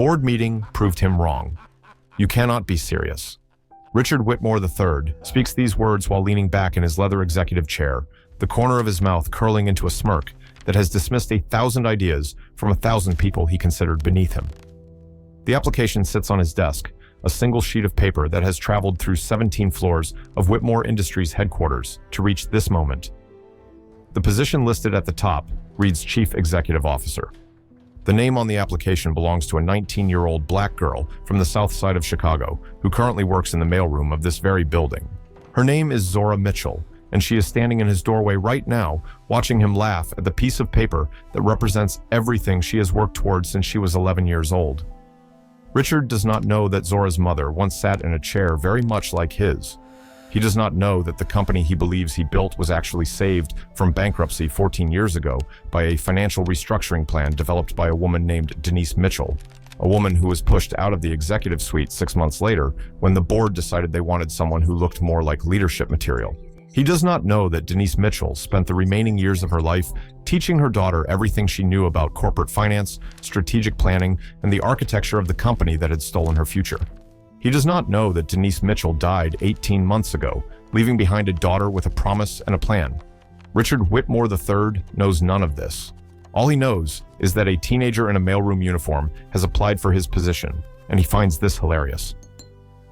Board meeting proved him wrong. You cannot be serious. Richard Whitmore III speaks these words while leaning back in his leather executive chair, the corner of his mouth curling into a smirk that has dismissed 1,000 ideas from 1,000 people he considered beneath him. The application sits on his desk, a single sheet of paper that has traveled through 17 floors of Whitmore Industries headquarters to reach this moment. The position listed at the top reads Chief Executive Officer. The name on the application belongs to a 19-year-old black girl from the south side of Chicago who currently works in the mailroom of this very building. Her name is Zora Mitchell, and she is standing in his doorway right now, watching him laugh at the piece of paper that represents everything she has worked towards since she was 11 years old. Richard does not know that Zora's mother once sat in a chair very much like his. He does not know that the company he believes he built was actually saved from bankruptcy 14 years ago by a financial restructuring plan developed by a woman named Denise Mitchell, a woman who was pushed out of the executive suite 6 months later when the board decided they wanted someone who looked more like leadership material. He does not know that Denise Mitchell spent the remaining years of her life teaching her daughter everything she knew about corporate finance, strategic planning, and the architecture of the company that had stolen her future. He does not know that Denise Mitchell died 18 months ago, leaving behind a daughter with a promise and a plan. Richard Whitmore III knows none of this. All he knows is that a teenager in a mailroom uniform has applied for his position, and he finds this hilarious.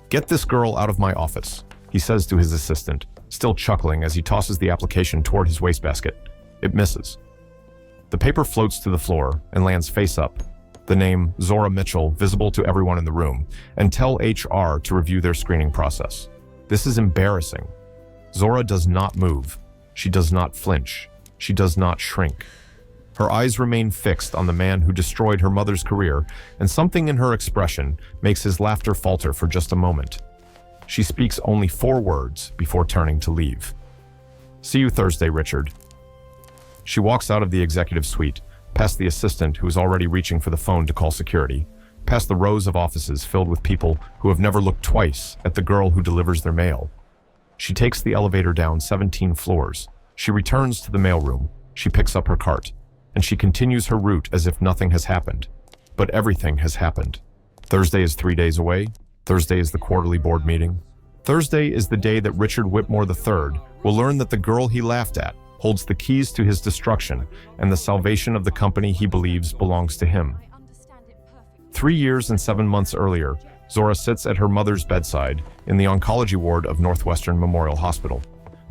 "Get this girl out of my office," he says to his assistant, still chuckling as he tosses the application toward his wastebasket. It misses. The paper floats to the floor and lands face up, the name Zora Mitchell visible to everyone in the room, and tell HR to review their screening process. This is embarrassing. Zora does not move. She does not flinch. She does not shrink. Her eyes remain fixed on the man who destroyed her mother's career, and something in her expression makes his laughter falter for just a moment. She speaks only 4 words before turning to leave. "See you Thursday, Richard." She walks out of the executive suite, past the assistant who is already reaching for the phone to call security, past the rows of offices filled with people who have never looked twice at the girl who delivers their mail. She takes the elevator down 17 floors. She returns to the mailroom. She picks up her cart, and she continues her route as if nothing has happened. But everything has happened. Thursday is 3 days away. Thursday is the quarterly board meeting. Thursday is the day that Richard Whitmore III will learn that the girl he laughed at holds the keys to his destruction and the salvation of the company he believes belongs to him. 3 years and 7 months earlier, Zora sits at her mother's bedside in the oncology ward of Northwestern Memorial Hospital.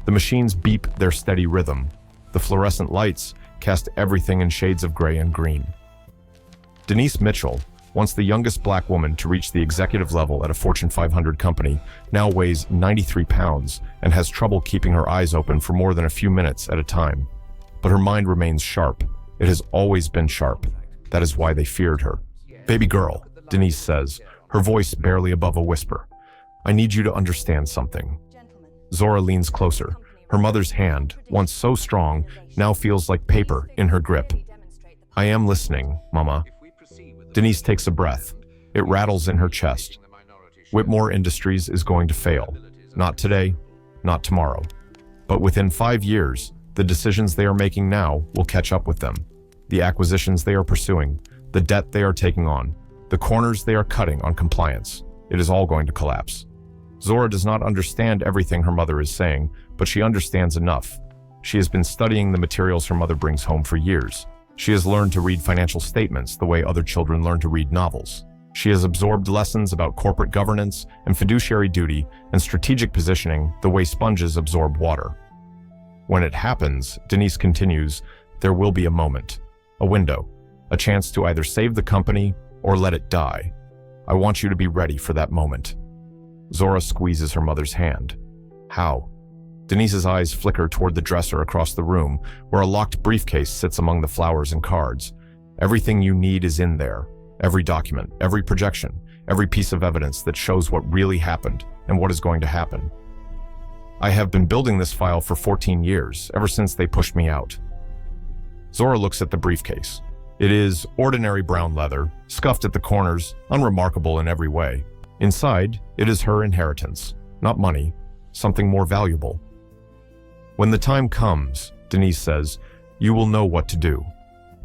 The machines beep their steady rhythm. The fluorescent lights cast everything in shades of gray and green. Denise Mitchell, once the youngest black woman to reach the executive level at a Fortune 500 company, now weighs 93 pounds and has trouble keeping her eyes open for more than a few minutes at a time. But her mind remains sharp. It has always been sharp. That is why they feared her. "Baby girl," Denise says, her voice barely above a whisper. "I need you to understand something." Zora leans closer. Her mother's hand, once so strong, now feels like paper in her grip. "I am listening, Mama." Denise takes a breath. It rattles in her chest. Whitmore Industries is going to fail. Not today, not tomorrow. But within 5 years, the decisions they are making now will catch up with them. The acquisitions they are pursuing, the debt they are taking on, the corners they are cutting on compliance. It is all going to collapse. Zora does not understand everything her mother is saying, but she understands enough. She has been studying the materials her mother brings home for years. She has learned to read financial statements the way other children learn to read novels. She has absorbed lessons about corporate governance and fiduciary duty and strategic positioning the way sponges absorb water. When it happens, Denise continues, there will be a moment, a window, a chance to either save the company or let it die. I want you to be ready for that moment. Zora squeezes her mother's hand. How? Denise's eyes flicker toward the dresser across the room, where a locked briefcase sits among the flowers and cards. Everything you need is in there. Every document, every projection, every piece of evidence that shows what really happened and what is going to happen. I have been building this file for 14 years, ever since they pushed me out. Zora looks at the briefcase. It is ordinary brown leather, scuffed at the corners, unremarkable in every way. Inside, it is her inheritance, not money, something more valuable. When the time comes, Denise says, you will know what to do.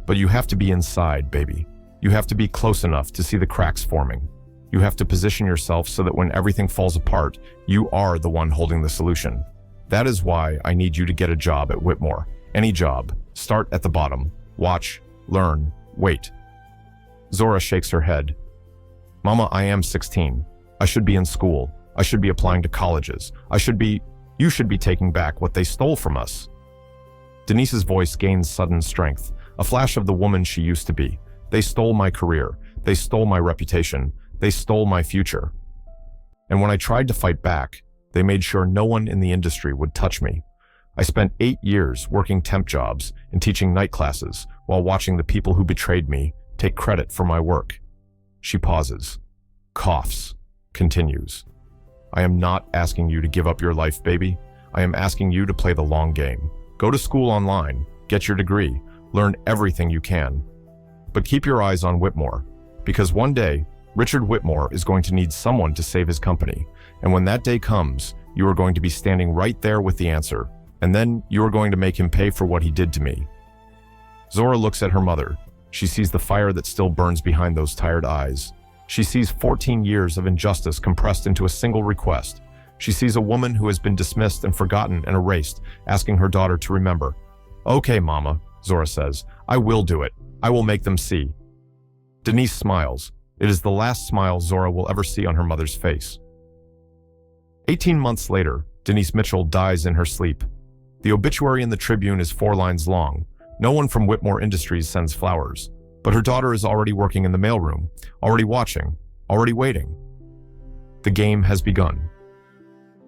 But you have to be inside, baby. You have to be close enough to see the cracks forming. You have to position yourself so that when everything falls apart, you are the one holding the solution. That is why I need you to get a job at Whitmore. Any job. Start at the bottom. Watch, learn, wait. Zora shakes her head. Mama, I am 16. I should be in school. I should be applying to colleges. You should be taking back what they stole from us. Denise's voice gains sudden strength, a flash of the woman she used to be. They stole my career. They stole my reputation. They stole my future. And when I tried to fight back, they made sure no one in the industry would touch me. I spent 8 years working temp jobs and teaching night classes while watching the people who betrayed me take credit for my work. She pauses, coughs, continues. I am not asking you to give up your life, baby. I am asking you to play the long game. Go to school online, get your degree, learn everything you can. But keep your eyes on Whitmore, because one day, Richard Whitmore is going to need someone to save his company. And when that day comes, you are going to be standing right there with the answer. And then you are going to make him pay for what he did to me. Zora looks at her mother. She sees the fire that still burns behind those tired eyes. She sees 14 years of injustice compressed into a single request. She sees a woman who has been dismissed and forgotten and erased, asking her daughter to remember. Okay, Mama, Zora says. I will do it. I will make them see. Denise smiles. It is the last smile Zora will ever see on her mother's face. 18 months later, Denise Mitchell dies in her sleep. The obituary in the Tribune is 4 lines long. No one from Whitmore Industries sends flowers, but her daughter is already working in the mailroom, already watching, already waiting. The game has begun.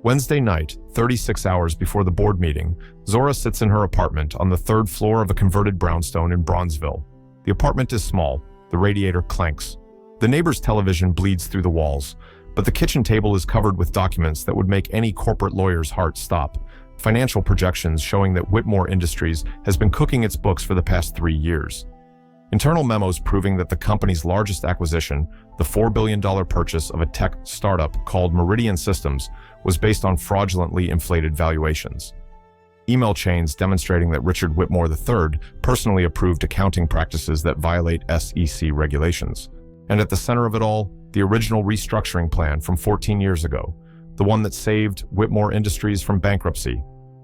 Wednesday night, 36 hours before the board meeting, Zora sits in her apartment on the 3rd floor of a converted brownstone in Bronzeville. The apartment is small. The radiator clanks. The neighbor's television bleeds through the walls, but the kitchen table is covered with documents that would make any corporate lawyer's heart stop. Financial projections showing that Whitmore Industries has been cooking its books for the past 3 years. Internal memos proving that the company's largest acquisition, the $4 billion purchase of a tech startup called Meridian Systems, was based on fraudulently inflated valuations. Email chains demonstrating that Richard Whitmore III personally approved accounting practices that violate SEC regulations. And at the center of it all, the original restructuring plan from 14 years ago, the one that saved Whitmore Industries from bankruptcy,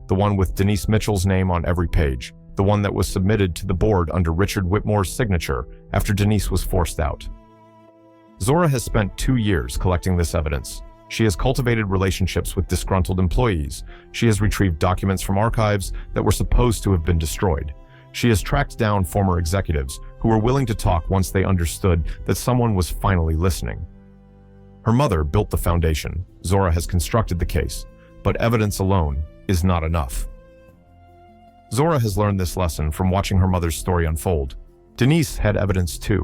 the one with Denise Mitchell's name on every page, the one that was submitted to the board under Richard Whitmore's signature after Denise was forced out. Zora has spent 2 years collecting this evidence. She has cultivated relationships with disgruntled employees. She has retrieved documents from archives that were supposed to have been destroyed. She has tracked down former executives who were willing to talk once they understood that someone was finally listening. Her mother built the foundation. Zora has constructed the case, but evidence alone is not enough. Zora has learned this lesson from watching her mother's story unfold. Denise had evidence too.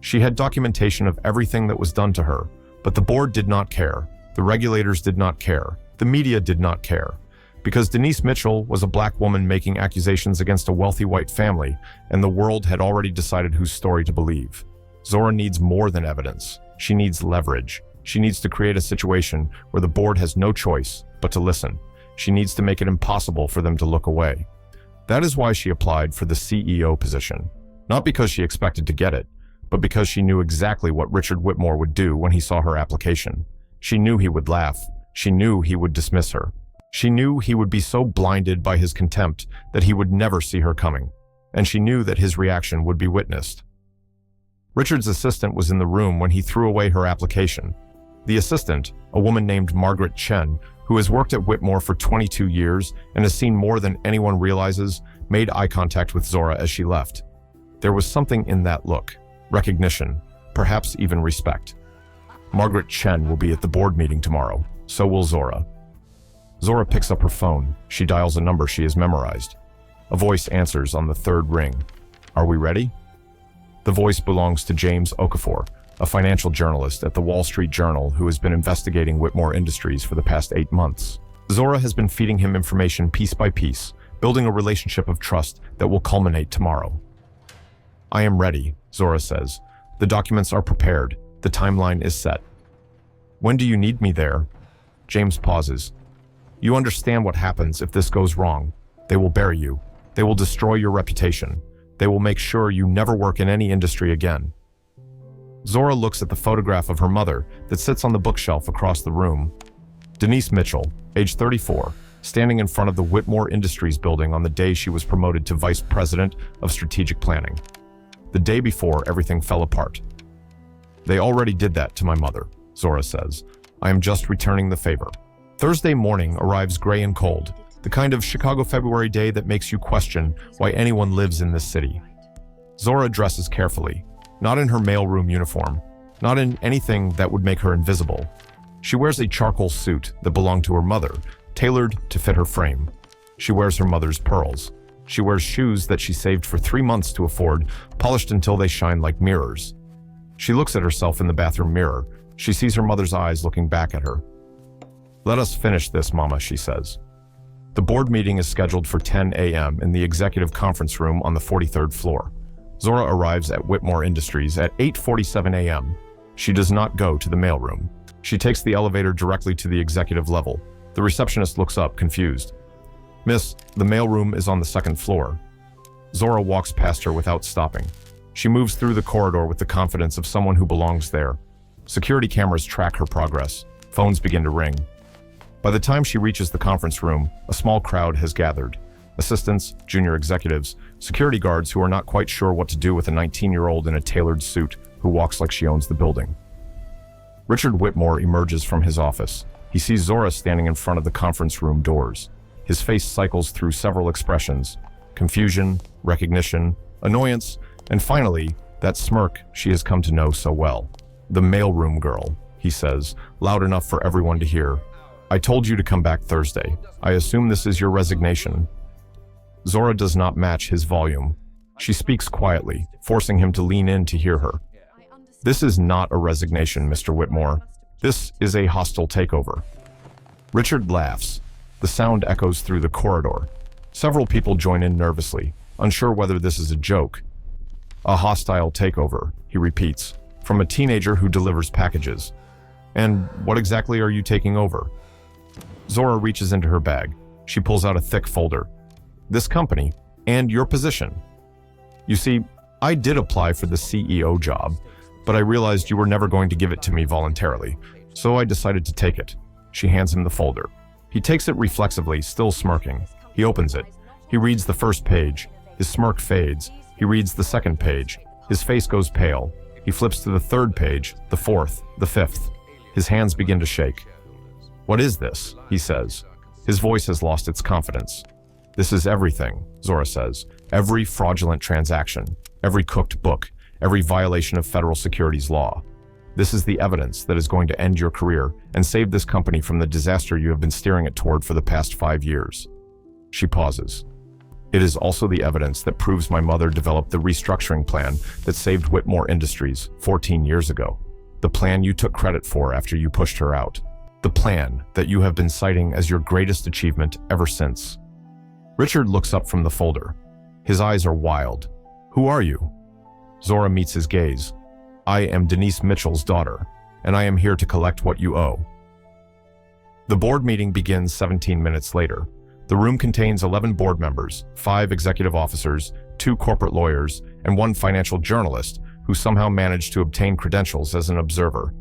She had documentation of everything that was done to her, but the board did not care. The regulators did not care. The media did not care. Because Denise Mitchell was a black woman making accusations against a wealthy white family, and the world had already decided whose story to believe. Zora needs more than evidence. She needs leverage. She needs to create a situation where the board has no choice but to listen. She needs to make it impossible for them to look away. That is why she applied for the CEO position. Not because she expected to get it, but because she knew exactly what Richard Whitmore would do when he saw her application. She knew he would laugh. She knew he would dismiss her. She knew he would be so blinded by his contempt that he would never see her coming. And she knew that his reaction would be witnessed. Richard's assistant was in the room when he threw away her application. The assistant, a woman named Margaret Chen, who has worked at Whitmore for 22 years and has seen more than anyone realizes, made eye contact with Zora as she left. There was something in that look. Recognition, perhaps even respect. Margaret Chen will be at the board meeting tomorrow. So will Zora. Zora picks up her phone. She dials a number she has memorized. A voice answers on the 3rd ring. Are we ready? The voice belongs to James Okafor, a financial journalist at the Wall Street Journal who has been investigating Whitmore Industries for the past 8 months. Zora has been feeding him information piece by piece, building a relationship of trust that will culminate tomorrow. I am ready, Zora says. The documents are prepared. The timeline is set. When do you need me there? James pauses. You understand what happens if this goes wrong. They will bury you. They will destroy your reputation. They will make sure you never work in any industry again. Zora looks at the photograph of her mother that sits on the bookshelf across the room. Denise Mitchell, age 34, standing in front of the Whitmore Industries building on the day she was promoted to Vice President of Strategic Planning. The day before, everything fell apart. "They already did that to my mother," Zora says. "I am just returning the favor." Thursday morning arrives gray and cold, the kind of Chicago February day that makes you question why anyone lives in this city. Zora dresses carefully, not in her mailroom uniform, not in anything that would make her invisible. She wears a charcoal suit that belonged to her mother, tailored to fit her frame. She wears her mother's pearls. She wears shoes that she saved for 3 months to afford, polished until they shine like mirrors. She looks at herself in the bathroom mirror. She sees her mother's eyes looking back at her. "Let us finish this, Mama," she says. The board meeting is scheduled for 10 a.m. in the executive conference room on the 43rd floor. Zora arrives at Whitmore Industries at 8:47 a.m. She does not go to the mailroom. She takes the elevator directly to the executive level. The receptionist looks up, confused. "Miss, the mailroom is on the 2nd floor." Zora walks past her without stopping. She moves through the corridor with the confidence of someone who belongs there. Security cameras track her progress. Phones begin to ring. By the time she reaches the conference room, a small crowd has gathered. Assistants, junior executives, security guards who are not quite sure what to do with a 19-year-old in a tailored suit who walks like she owns the building. Richard Whitmore emerges from his office. He sees Zora standing in front of the conference room doors. His face cycles through several expressions: confusion, recognition, annoyance, and finally, that smirk she has come to know so well. "The mailroom girl," he says, loud enough for everyone to hear. "I told you to come back Thursday. I assume this is your resignation." Zora does not match his volume. She speaks quietly, forcing him to lean in to hear her. "This is not a resignation, Mr. Whitmore. This is a hostile takeover." Richard laughs. The sound echoes through the corridor. Several people join in nervously, unsure whether this is a joke. "A hostile takeover," he repeats, from a teenager who delivers packages. "And what exactly are you taking over?" Zora reaches into her bag. She pulls out a thick folder. "This company, and your position. You see, I did apply for the CEO job, but I realized you were never going to give it to me voluntarily, so I decided to take it." She hands him the folder. He takes it reflexively, still smirking. He opens it. He reads the first page. His smirk fades. He reads the second page. His face goes pale. He flips to the 3rd page, the 4th, the 5th. His hands begin to shake. "What is this?" he says. His voice has lost its confidence. "This is everything," Zora says. "Every fraudulent transaction, every cooked book, every violation of federal securities law. This is the evidence that is going to end your career and save this company from the disaster you have been steering it toward for the past 5 years." She pauses. "It is also the evidence that proves my mother developed the restructuring plan that saved Whitmore Industries 14 years ago. The plan you took credit for after you pushed her out. The plan that you have been citing as your greatest achievement ever since." Richard looks up from the folder. His eyes are wild. "Who are you?" Zora meets his gaze. "I am Denise Mitchell's daughter, and I am here to collect what you owe." The board meeting begins 17 minutes later. The room contains 11 board members, 5 executive officers, 2 corporate lawyers, and 1 financial journalist who somehow managed to obtain credentials as an observer.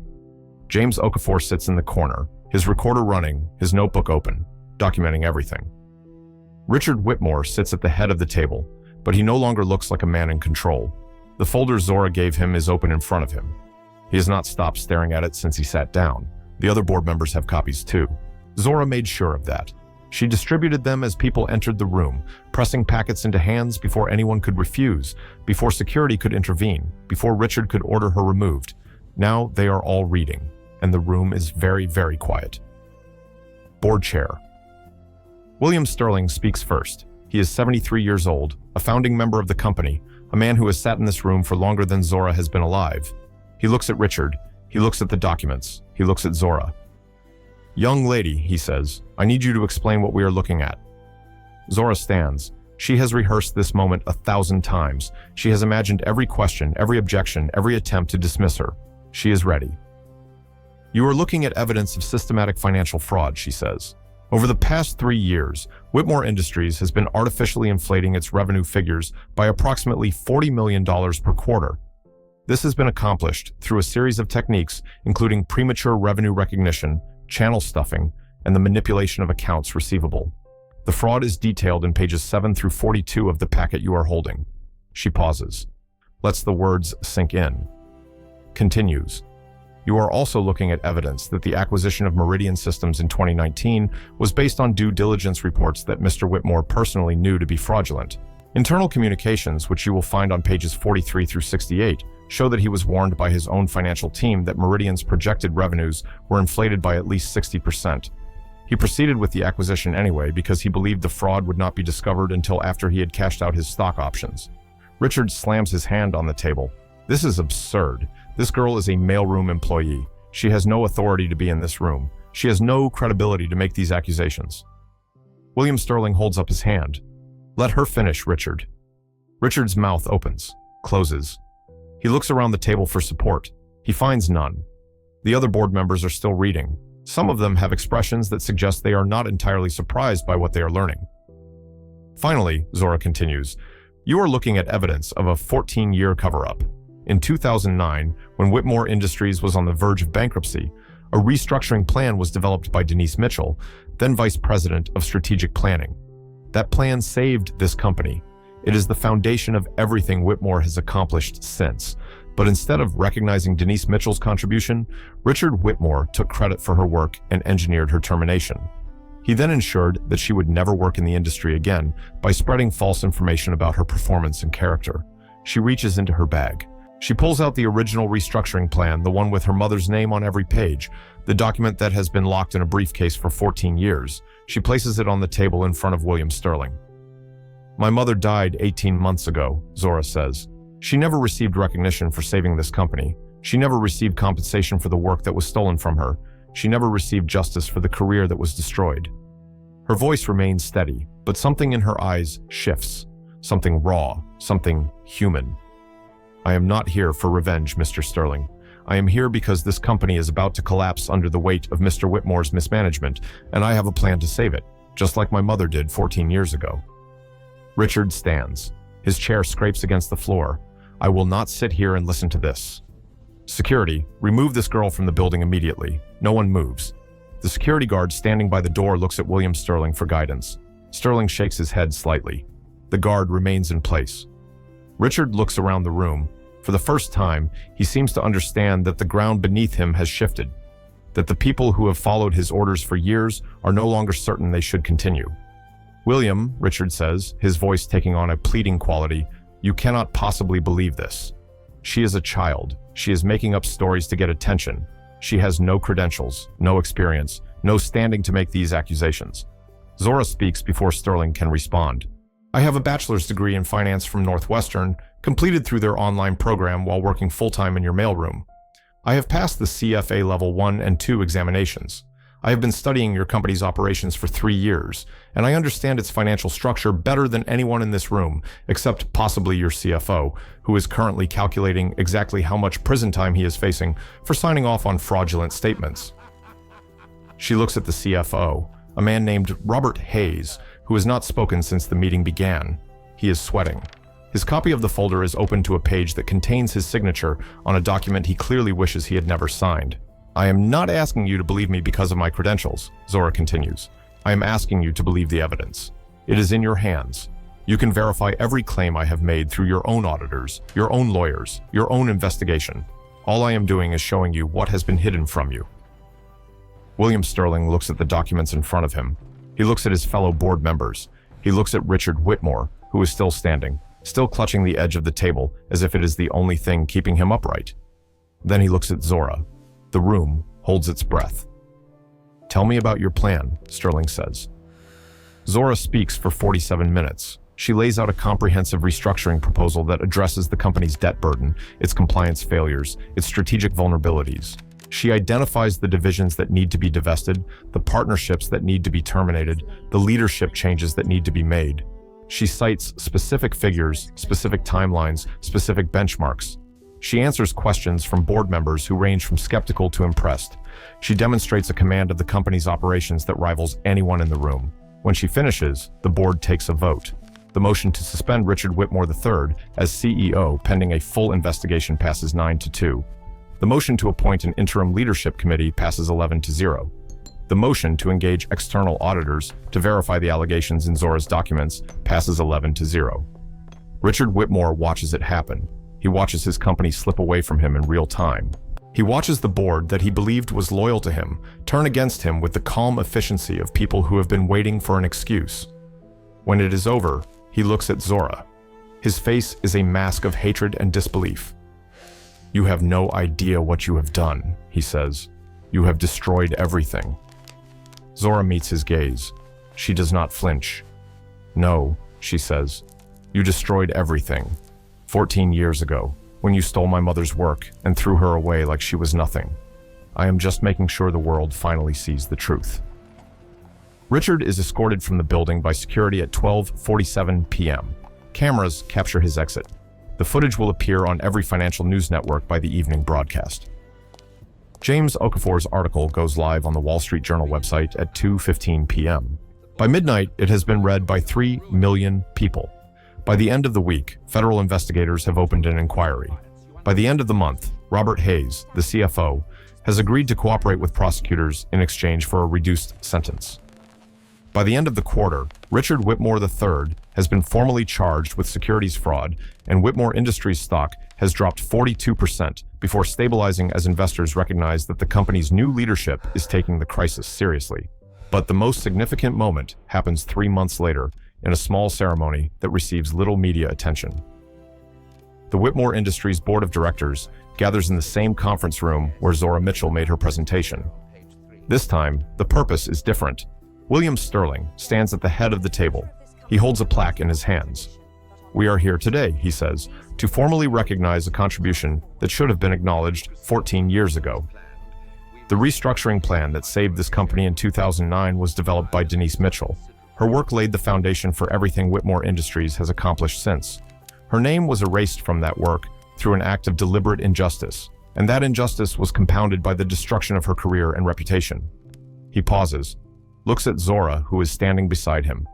James Okafor sits in the corner, his recorder running, his notebook open, documenting everything. Richard Whitmore sits at the head of the table, but he no longer looks like a man in control. The folder Zora gave him is open in front of him. He has not stopped staring at it since he sat down. The other board members have copies too. Zora made sure of that. She distributed them as people entered the room, pressing packets into hands before anyone could refuse, before security could intervene, before Richard could order her removed. Now they are all reading, and the room is very, very quiet. Board chair. William Sterling speaks first. He is 73 years old, a founding member of the company, a man who has sat in this room for longer than Zora has been alive. He looks at Richard. He looks at the documents. He looks at Zora. "Young lady," he says, "I need you to explain what we are looking at." Zora stands. She has rehearsed this moment 1,000 times. She has imagined every question, every objection, every attempt to dismiss her. She is ready. "You are looking at evidence of systematic financial fraud," she says. "Over the past 3 years, Whitmore Industries has been artificially inflating its revenue figures by approximately $40 million per quarter. This has been accomplished through a series of techniques including premature revenue recognition, channel stuffing, and the manipulation of accounts receivable. The fraud is detailed in pages 7 through 42 of the packet you are holding. She pauses, lets the words sink in. Continues. You are also looking at evidence that the acquisition of Meridian Systems in 2019 was based on due diligence reports that Mr. Whitmore personally knew to be fraudulent. Internal communications, which you will find on pages 43 through 68, show that he was warned by his own financial team that Meridian's projected revenues were inflated by at least 60%. He proceeded with the acquisition anyway because he believed the fraud would not be discovered until after he had cashed out his stock options. Richard slams his hand on the table. This is absurd. This girl is a mailroom employee. She has no authority to be in this room. She has no credibility to make these accusations. William Sterling holds up his hand. Let her finish, Richard. Richard's mouth opens, closes. He looks around the table for support. He finds none. The other board members are still reading. Some of them have expressions that suggest they are not entirely surprised by what they are learning. Finally, Zora continues, you are looking at evidence of a 14-year cover-up. In 2009, when Whitmore Industries was on the verge of bankruptcy, a restructuring plan was developed by Denise Mitchell, then Vice President of Strategic Planning. That plan saved this company. It is the foundation of everything Whitmore has accomplished since. But instead of recognizing Denise Mitchell's contribution, Richard Whitmore took credit for her work and engineered her termination. He then ensured that she would never work in the industry again by spreading false information about her performance and character. She reaches into her bag. She pulls out the original restructuring plan, the one with her mother's name on every page, the document that has been locked in a briefcase for 14 years. She places it on the table in front of William Sterling. My mother died 18 months ago, Zora says. She never received recognition for saving this company. She never received compensation for the work that was stolen from her. She never received justice for the career that was destroyed. Her voice remains steady, but something in her eyes shifts. Something raw, something human. I am not here for revenge, Mr. Sterling. I am here because this company is about to collapse under the weight of Mr. Whitmore's mismanagement, and I have a plan to save it, just like my mother did 14 years ago. Richard stands. His chair scrapes against the floor. I will not sit here and listen to this. Security, remove this girl from the building immediately. No one moves. The security guard standing by the door looks at William Sterling for guidance. Sterling shakes his head slightly. The guard remains in place. Richard looks around the room. For the first time, he seems to understand that the ground beneath him has shifted, that the people who have followed his orders for years are no longer certain they should continue. William, Richard says, his voice taking on a pleading quality, you cannot possibly believe this. She is a child. She is making up stories to get attention. She has no credentials, no experience, no standing to make these accusations. Zora speaks before Sterling can respond. I have a bachelor's degree in finance from Northwestern, completed through their online program while working full-time in your mailroom. I have passed the CFA Level 1 and 2 examinations. I have been studying your company's operations for 3 years, and I understand its financial structure better than anyone in this room, except possibly your CFO, who is currently calculating exactly how much prison time he is facing for signing off on fraudulent statements. She looks at the CFO, a man named Robert Hayes, who has not spoken since the meeting began. He is sweating. His copy of the folder is open to a page that contains his signature on a document he clearly wishes he had never signed. I am not asking you to believe me because of my credentials, Zora continues. I am asking you to believe the evidence. It is in your hands. You can verify every claim I have made through your own auditors, your own lawyers, your own investigation. All I am doing is showing you what has been hidden from you. William Sterling looks at the documents in front of him. He looks at his fellow board members. He looks at Richard Whitmore, who is still standing, still clutching the edge of the table as if it is the only thing keeping him upright. Then he looks at Zora. The room holds its breath. Tell me about your plan, Sterling says. Zora speaks for 47 minutes. She lays out a comprehensive restructuring proposal that addresses the company's debt burden, its compliance failures, its strategic vulnerabilities. She identifies the divisions that need to be divested, the partnerships that need to be terminated, the leadership changes that need to be made. She cites specific figures, specific timelines, specific benchmarks. She answers questions from board members who range from skeptical to impressed. She demonstrates a command of the company's operations that rivals anyone in the room. When she finishes, the board takes a vote. The motion to suspend Richard Whitmore III as CEO pending a full investigation passes 9-2. The motion to appoint an interim leadership committee passes 11-0. The motion to engage external auditors to verify the allegations in Zora's documents passes 11-0. Richard Whitmore watches it happen. He watches his company slip away from him in real time. He watches the board that he believed was loyal to him turn against him with the calm efficiency of people who have been waiting for an excuse. When it is over, he looks at Zora. His face is a mask of hatred and disbelief. "You have no idea what you have done," he says. "You have destroyed everything." Zora meets his gaze. She does not flinch. "No," she says. "You destroyed everything. 14 years ago, when you stole my mother's work and threw her away like she was nothing. I am just making sure the world finally sees the truth." Richard is escorted from the building by security at 12:47 p.m. Cameras capture his exit. The footage will appear on every financial news network by the evening broadcast. James Okafor's article goes live on the Wall Street Journal website at 2:15 p.m. By midnight, it has been read by 3 million people. By the end of the week, federal investigators have opened an inquiry. By the end of the month, Robert Hayes, the CFO, has agreed to cooperate with prosecutors in exchange for a reduced sentence. By the end of the quarter, Richard Whitmore III has been formally charged with securities fraud, and Whitmore Industries stock has dropped 42% before stabilizing as investors recognize that the company's new leadership is taking the crisis seriously. But the most significant moment happens 3 months later in a small ceremony that receives little media attention. The Whitmore Industries Board of Directors gathers in the same conference room where Zora Mitchell made her presentation. This time, the purpose is different. William Sterling stands at the head of the table. He holds a plaque in his hands. "We are here today," he says, "to formally recognize a contribution that should have been acknowledged 14 years ago." The restructuring plan that saved this company in 2009 was developed by Denise Mitchell. Her work laid the foundation for everything Whitmore Industries has accomplished since. Her name was erased from that work through an act of deliberate injustice, and that injustice was compounded by the destruction of her career and reputation. He pauses, looks at Zora, who is standing beside him.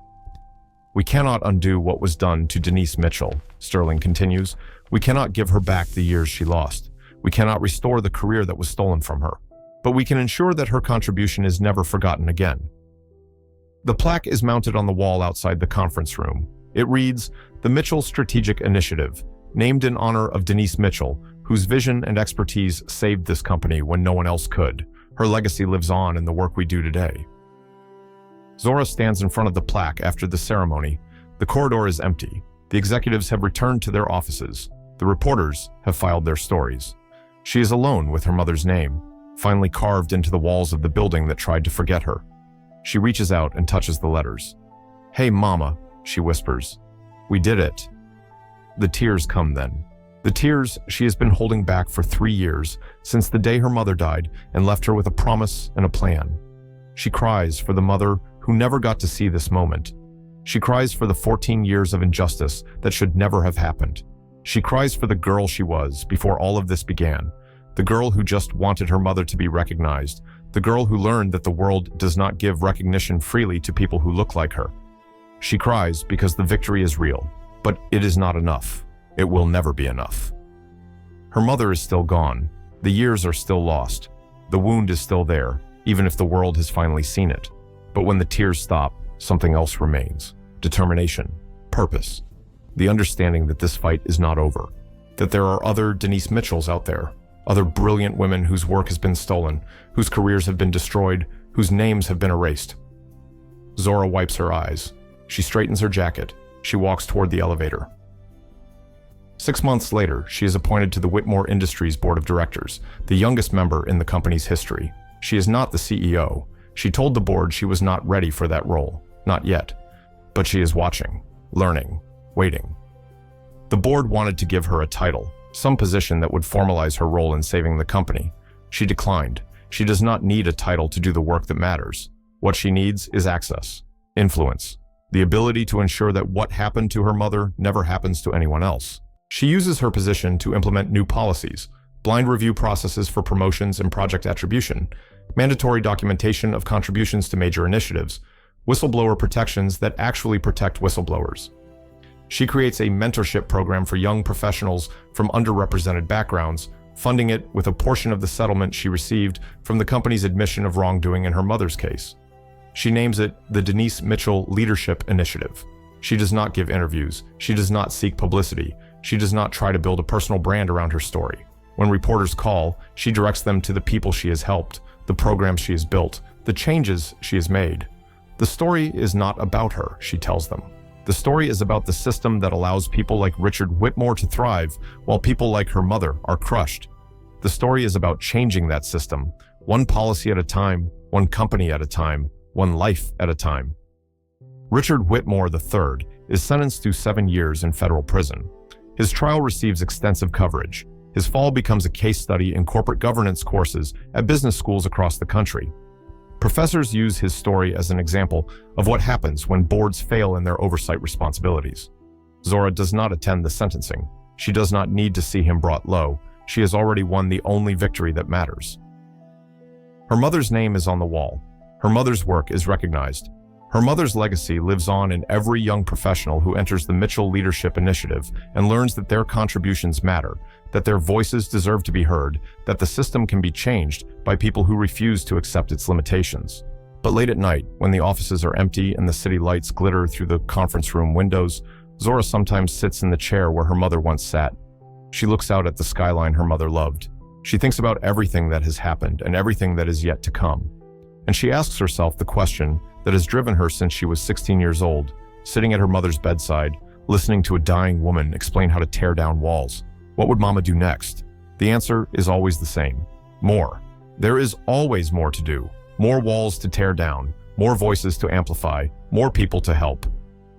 "We cannot undo what was done to Denise Mitchell," Sterling continues. "We cannot give her back the years she lost. We cannot restore the career that was stolen from her. But we can ensure that her contribution is never forgotten again." The plaque is mounted on the wall outside the conference room. It reads, "The Mitchell Strategic Initiative, named in honor of Denise Mitchell, whose vision and expertise saved this company when no one else could. Her legacy lives on in the work we do today." Zora stands in front of the plaque after the ceremony. The corridor is empty. The executives have returned to their offices. The reporters have filed their stories. She is alone with her mother's name, finally carved into the walls of the building that tried to forget her. She reaches out and touches the letters. "Hey, Mama," she whispers. "We did it." The tears come then. The tears she has been holding back for 3 years, since the day her mother died and left her with a promise and a plan. She cries for the mother who never got to see this moment. She cries for the 14 years of injustice that should never have happened. She cries for the girl she was before all of this began, the girl who just wanted her mother to be recognized, the girl who learned that the world does not give recognition freely to people who look like her. She cries because the victory is real, but it is not enough. It will never be enough. Her mother is still gone. The years are still lost. The wound is still there, even if the world has finally seen it. But when the tears stop, something else remains. Determination, purpose, the understanding that this fight is not over, that there are other Denise Mitchells out there, other brilliant women whose work has been stolen, whose careers have been destroyed, whose names have been erased. Zora wipes her eyes. She straightens her jacket. She walks toward the elevator. 6 months later, she is appointed to the Whitmore Industries Board of Directors, the youngest member in the company's history. She is not the CEO. She told the board she was not ready for that role, not yet. But she is watching, learning, waiting. The board wanted to give her a title, some position that would formalize her role in saving the company. She declined. She does not need a title to do the work that matters. What she needs is access, influence, the ability to ensure that what happened to her mother never happens to anyone else. She uses her position to implement new policies, blind review processes for promotions and project attribution, mandatory documentation of contributions to major initiatives, whistleblower protections that actually protect whistleblowers. She creates a mentorship program for young professionals from underrepresented backgrounds, funding it with a portion of the settlement she received from the company's admission of wrongdoing in her mother's case. She names it the Denise Mitchell Leadership Initiative. She does not give interviews. She does not seek publicity. She does not try to build a personal brand around her story. When reporters call, she directs them to the people she has helped, the programs she has built, the changes she has made. The story is not about her, she tells them. The story is about the system that allows people like Richard Whitmore to thrive, while people like her mother are crushed. The story is about changing that system, one policy at a time, one company at a time, one life at a time. Richard Whitmore III is sentenced to 7 years in federal prison. His trial receives extensive coverage. His fall becomes a case study in corporate governance courses at business schools across the country. Professors use his story as an example of what happens when boards fail in their oversight responsibilities. Zora does not attend the sentencing. She does not need to see him brought low. She has already won the only victory that matters. Her mother's name is on the wall. Her mother's work is recognized. Her mother's legacy lives on in every young professional who enters the Mitchell Leadership Initiative and learns that their contributions matter, that their voices deserve to be heard, that the system can be changed by people who refuse to accept its limitations. But late at night, when the offices are empty and the city lights glitter through the conference room windows, Zora sometimes sits in the chair where her mother once sat. She looks out at the skyline her mother loved. She thinks about everything that has happened and everything that is yet to come. And she asks herself the question that has driven her since she was 16 years old, sitting at her mother's bedside, listening to a dying woman explain how to tear down walls. What would Mama do next? The answer is always the same. More. There is always more to do. More walls to tear down, more voices to amplify, more people to help.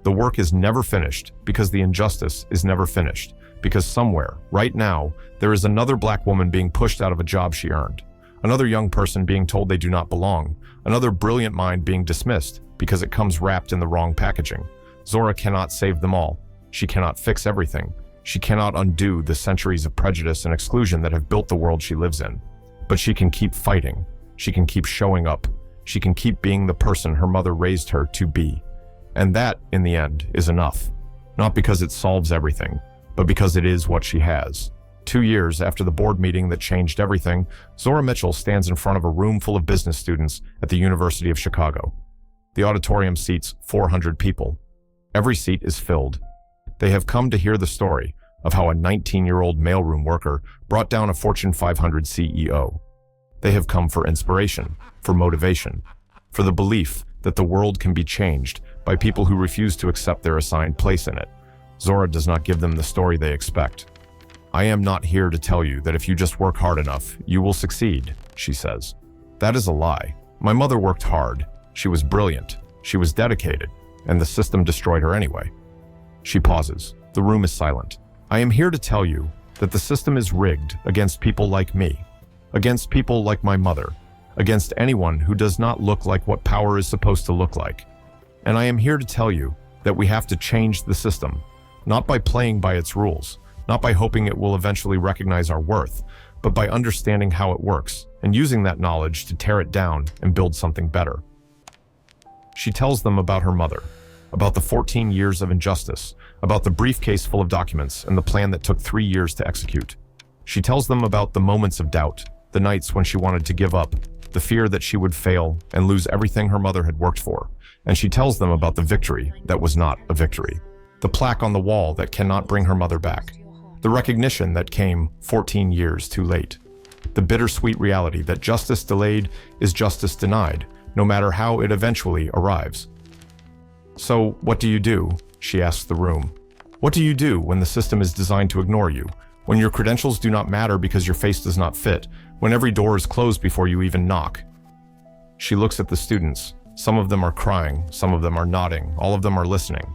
The work is never finished because the injustice is never finished, because somewhere, right now, there is another Black woman being pushed out of a job she earned. Another young person being told they do not belong, another brilliant mind being dismissed because it comes wrapped in the wrong packaging. Zora cannot save them all. She cannot fix everything. She cannot undo the centuries of prejudice and exclusion that have built the world she lives in. But she can keep fighting. She can keep showing up. She can keep being the person her mother raised her to be. And that, in the end, is enough. Not because it solves everything, but because it is what she has. 2 years after the board meeting that changed everything, Zora Mitchell stands in front of a room full of business students at the University of Chicago. The auditorium seats 400 people. Every seat is filled. They have come to hear the story of how a 19-year-old mailroom worker brought down a Fortune 500 CEO. They have come for inspiration, for motivation, for the belief that the world can be changed by people who refuse to accept their assigned place in it. Zora does not give them the story they expect. I am not here to tell you that if you just work hard enough, you will succeed, she says. That is a lie. My mother worked hard. She was brilliant. She was dedicated, and the system destroyed her anyway. She pauses. The room is silent. I am here to tell you that the system is rigged against people like me, against people like my mother, against anyone who does not look like what power is supposed to look like. And I am here to tell you that we have to change the system, not by playing by its rules, not by hoping it will eventually recognize our worth, but by understanding how it works and using that knowledge to tear it down and build something better. She tells them about her mother, about the 14 years of injustice, about the briefcase full of documents and the plan that took 3 years to execute. She tells them about the moments of doubt, the nights when she wanted to give up, the fear that she would fail and lose everything her mother had worked for. And she tells them about the victory that was not a victory, the plaque on the wall that cannot bring her mother back, the recognition that came 14 years too late, the bittersweet reality that justice delayed is justice denied, no matter how it eventually arrives. So, what do you do? She asks the room. What do you do when the system is designed to ignore you? When your credentials do not matter because your face does not fit? When every door is closed before you even knock? She looks at the students. Some of them are crying, some of them are nodding, all of them are listening.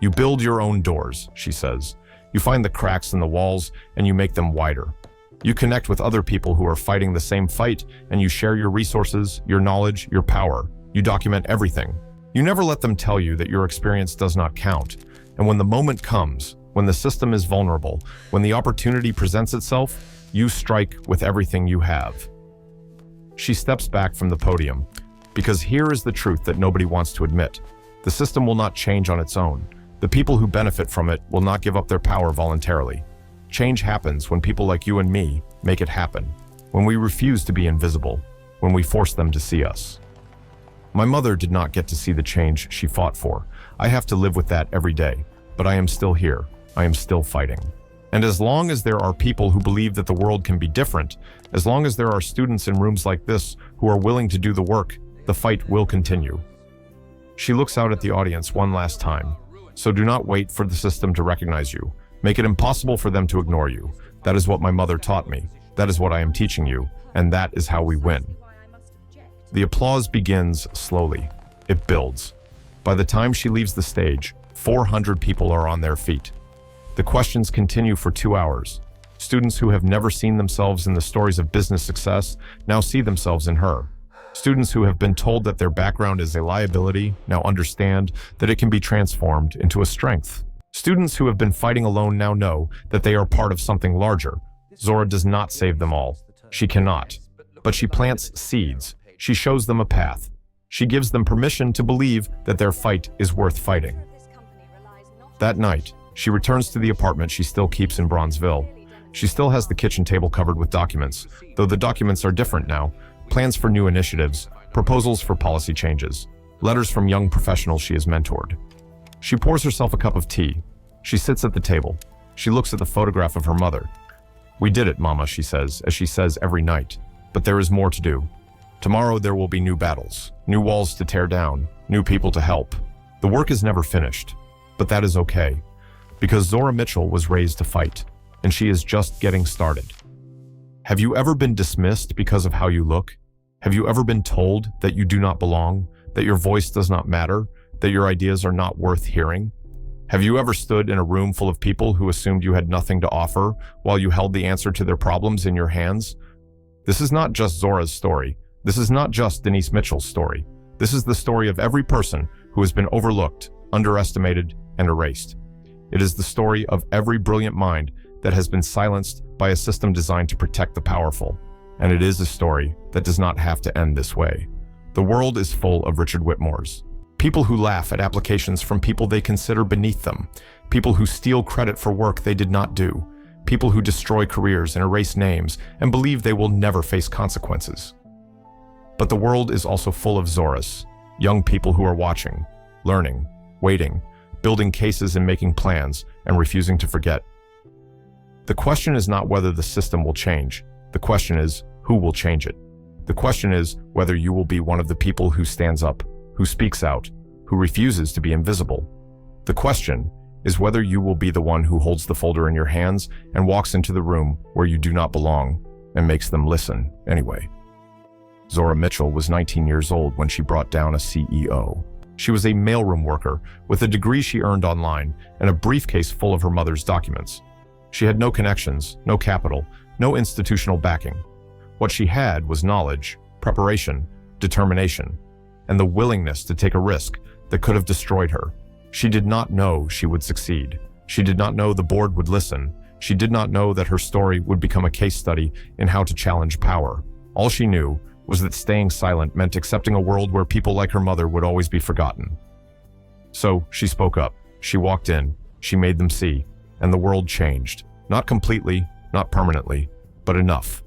You build your own doors, she says. You find the cracks in the walls and you make them wider. You connect with other people who are fighting the same fight and you share your resources, your knowledge, your power. You document everything. You never let them tell you that your experience does not count. And when the moment comes, when the system is vulnerable, when the opportunity presents itself, you strike with everything you have. She steps back from the podium, because here is the truth that nobody wants to admit. The system will not change on its own. The people who benefit from it will not give up their power voluntarily. Change happens when people like you and me make it happen, when we refuse to be invisible, when we force them to see us. My mother did not get to see the change she fought for. I have to live with that every day, but I am still here. I am still fighting. And as long as there are people who believe that the world can be different, as long as there are students in rooms like this who are willing to do the work, the fight will continue. She looks out at the audience one last time. So do not wait for the system to recognize you. Make it impossible for them to ignore you. That is what my mother taught me. That is what I am teaching you, and that is how we win. The applause begins slowly. It builds. By the time she leaves the stage, 400 people are on their feet. The questions continue for 2 hours. Students who have never seen themselves in the stories of business success now see themselves in her. Students who have been told that their background is a liability now understand that it can be transformed into a strength. Students who have been fighting alone now know that they are part of something larger. Zora does not save them all. She cannot. But she plants seeds. She shows them a path. She gives them permission to believe that their fight is worth fighting. That night, she returns to the apartment she still keeps in Bronzeville. She still has the kitchen table covered with documents, though the documents are different now. Plans for new initiatives, proposals for policy changes, letters from young professionals she has mentored. She pours herself a cup of tea. She sits at the table. She looks at the photograph of her mother. "We did it, Mama," she says, as she says every night. But there is more to do. Tomorrow there will be new battles, new walls to tear down, new people to help. The work is never finished, but that is okay, because Zora Mitchell was raised to fight, and she is just getting started. Have you ever been dismissed because of how you look? Have you ever been told that you do not belong, that your voice does not matter, that your ideas are not worth hearing? Have you ever stood in a room full of people who assumed you had nothing to offer while you held the answer to their problems in your hands? This is not just Zora's story. This is not just Denise Mitchell's story. This is the story of every person who has been overlooked, underestimated, and erased. It is the story of every brilliant mind that has been silenced by a system designed to protect the powerful. And it is a story that does not have to end this way. The world is full of Richard Whitmores. People who laugh at applications from people they consider beneath them. People who steal credit for work they did not do. People who destroy careers and erase names and believe they will never face consequences. But the world is also full of Zoras, young people who are watching, learning, waiting, building cases and making plans, and refusing to forget. The question is not whether the system will change. The question is, who will change it? The question is whether you will be one of the people who stands up, who speaks out, who refuses to be invisible. The question is whether you will be the one who holds the folder in your hands and walks into the room where you do not belong and makes them listen anyway. Zora Mitchell was 19 years old when she brought down a CEO. She was a mailroom worker with a degree she earned online and a briefcase full of her mother's documents. She had no connections, no capital, no institutional backing. What she had was knowledge, preparation, determination, and the willingness to take a risk that could have destroyed her. She did not know she would succeed. She did not know the board would listen. She did not know that her story would become a case study in how to challenge power. All she knew was that staying silent meant accepting a world where people like her mother would always be forgotten. So she spoke up. She walked in. She made them see. And the world changed. Not completely, not permanently, but enough.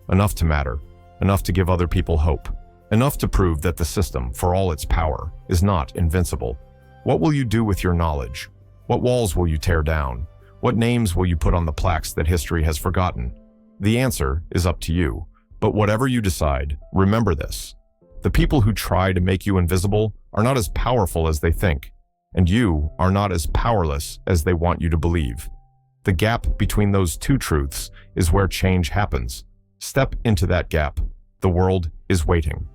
Enough to matter. Enough to give other people hope. Enough to prove that the system, for all its power, is not invincible. What will you do with your knowledge? What walls will you tear down? What names will you put on the plaques that history has forgotten? The answer is up to you. But whatever you decide, remember this. The people who try to make you invisible are not as powerful as they think, and you are not as powerless as they want you to believe. The gap between those two truths is where change happens. Step into that gap. The world is waiting.